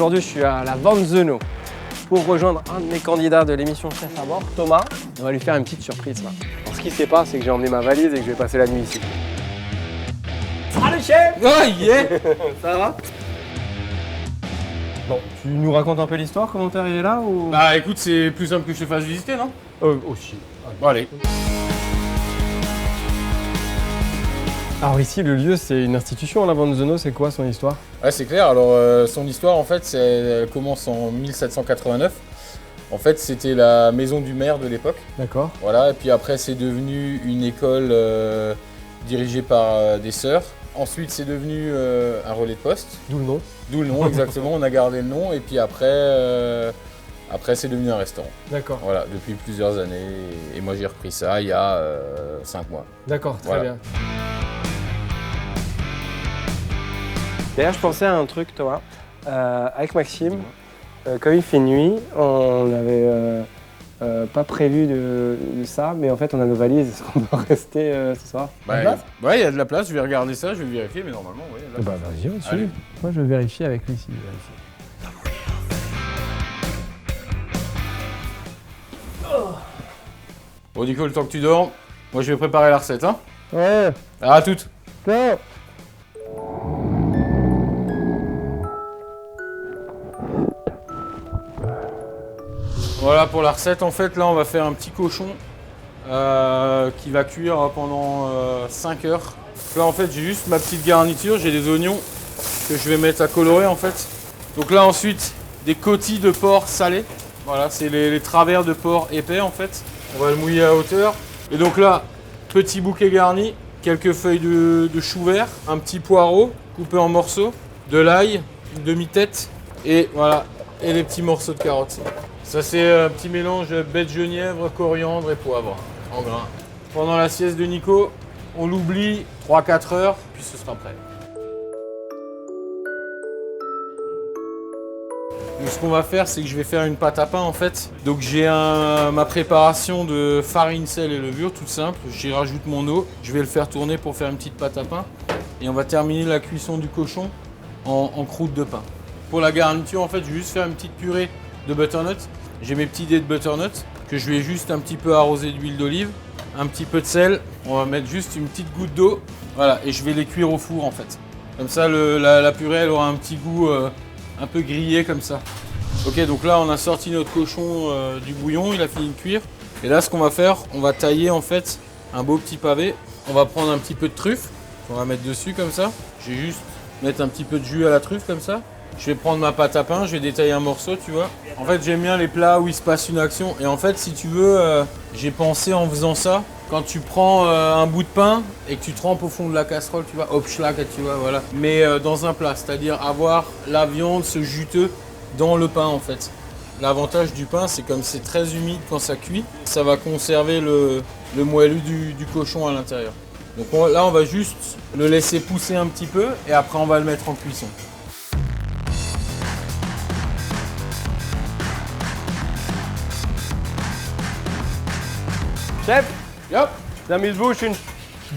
Aujourd'hui, je suis à la Vanzeno pour rejoindre un de mes candidats de l'émission Chef à bord, Thomas. On va lui faire une petite surprise là. Alors, ce qui ne sait pas, c'est que j'ai emmené ma valise et que je vais passer la nuit ici. Salut chef! Oh yeah. Ça va? Bon, tu nous racontes un peu l'histoire, comment t'es arrivé là ou... Bah écoute, c'est plus simple que je te fasse visiter, non? Aussi. Bon allez. Alors ici, le lieu, c'est une institution, la Vanzeno, c'est quoi son histoire? Ouais, c'est clair. Alors son histoire, en fait, elle commence en 1789. En fait, c'était la maison du maire de l'époque. D'accord. Voilà, et puis après, c'est devenu une école dirigée par des sœurs. Ensuite, c'est devenu un relais de poste. D'où le nom? D'où le nom, exactement. On a gardé le nom. Et puis après, c'est devenu un restaurant. D'accord. Voilà, depuis plusieurs années. Et moi, j'ai repris ça il y a 5 mois. D'accord, très Voilà. bien. D'ailleurs, je pensais à un truc, Thomas. Avec Maxime, comme il fait nuit, on n'avait pas prévu de ça, mais en fait, on a nos valises. Est-ce qu'on doit rester ce soir? Ouais, il y a de la place. Je vais regarder ça, je vais vérifier, mais normalement, oui. il y a de la place. Vas-y, on Allez. Moi, je vais vérifier avec lui s'il Bon, Nico, le temps que tu dors, moi, je vais préparer la recette, hein. Ouais, À toutes. ciao. Voilà pour la recette. En fait, là, on va faire un petit cochon qui va cuire pendant 5 heures. Là, en fait, j'ai juste ma petite garniture. J'ai des oignons que je vais mettre à colorer, en fait. Donc là, ensuite, des côtilles de porc salés. Voilà, c'est les travers de porc épais, en fait. On va le mouiller à hauteur. Et donc là, petit bouquet garni, quelques feuilles de chou vert, un petit poireau coupé en morceaux, de l'ail, une demi-tête, et voilà, et les petits morceaux de carottes. Ça, c'est un petit mélange bête-genièvre, coriandre et poivre en grains. Pendant la sieste de Nico, on l'oublie 3-4 heures, puis ce sera prêt. Donc, ce qu'on va faire, c'est que je vais faire une pâte à pain en fait. Donc j'ai ma préparation de farine, sel et levure, toute simple. J'y rajoute mon eau, je vais le faire tourner pour faire une petite pâte à pain. Et on va terminer la cuisson du cochon en croûte de pain. Pour la garniture, en fait, je vais juste faire une petite purée de butternut. J'ai mes petits dés de butternut que je vais juste un petit peu arroser d'huile d'olive, un petit peu de sel. On va mettre juste une petite goutte d'eau. Voilà, et je vais les cuire au four en fait. Comme ça, la purée, elle aura un petit goût un peu grillé comme ça. Ok, donc là, on a sorti notre cochon du bouillon, il a fini de cuire. Et là, ce qu'on va faire, on va tailler en fait un beau petit pavé. On va prendre un petit peu de truffe, on va mettre dessus comme ça. Je vais juste mettre un petit peu de jus à la truffe comme ça. Je vais prendre ma pâte à pain, je vais détailler un morceau, tu vois. En fait, j'aime bien les plats où il se passe une action. Et en fait, si tu veux, j'ai pensé en faisant ça, quand tu prends un bout de pain et que tu trempes au fond de la casserole, tu vois, Hopschlag, tu vois, voilà. Mais dans un plat, c'est-à-dire avoir la viande, ce juteux, dans le pain, en fait. L'avantage du pain, c'est comme c'est très humide quand ça cuit, ça va conserver le moelleux du cochon à l'intérieur. Donc là, on va juste le laisser pousser un petit peu et après, on va le mettre en cuisson. Chef, Hop. la mise-bouche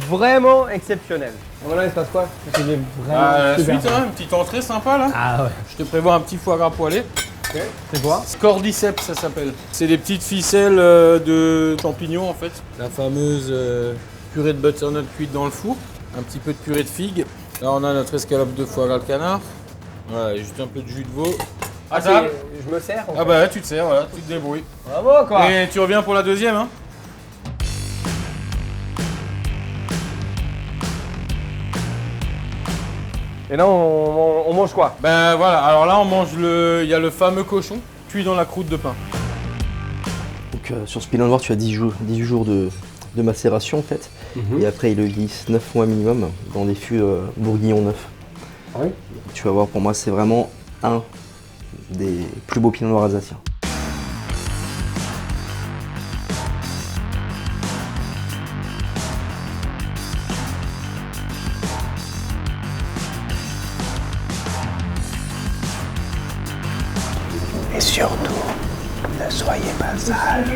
vraiment exceptionnelle. Bon, là, il se passe quoi? Parce que j'ai vraiment La super suite, faim. hein, une petite entrée sympa là. Ah ouais. Je te prévois un petit foie gras poêlé. Ok. C'est quoi? Scordyceps, ça s'appelle. C'est des petites ficelles de champignons en fait. La fameuse purée de butternut cuite dans le four. Un petit peu de purée de figues. Là, on a notre escalope de foie gras de canard. Voilà, juste un peu de jus de veau. Ah, À table. je me sers. Ah bah tu te sers, voilà, tu te débrouilles. Bravo quoi. Et tu reviens pour la deuxième, hein. Et là, on mange quoi? Ben voilà, alors là on mange il y a le fameux cochon cuit dans la croûte de pain. Donc sur ce pilon noir, tu as 18 jours de macération en fait. Et après, il le glisse 9 mois minimum dans des fûts bourguignons neufs. Ah oui. Tu vas voir, pour moi, c'est vraiment un des plus beaux pinots noirs alsaciens. Et surtout, ne soyez pas sage.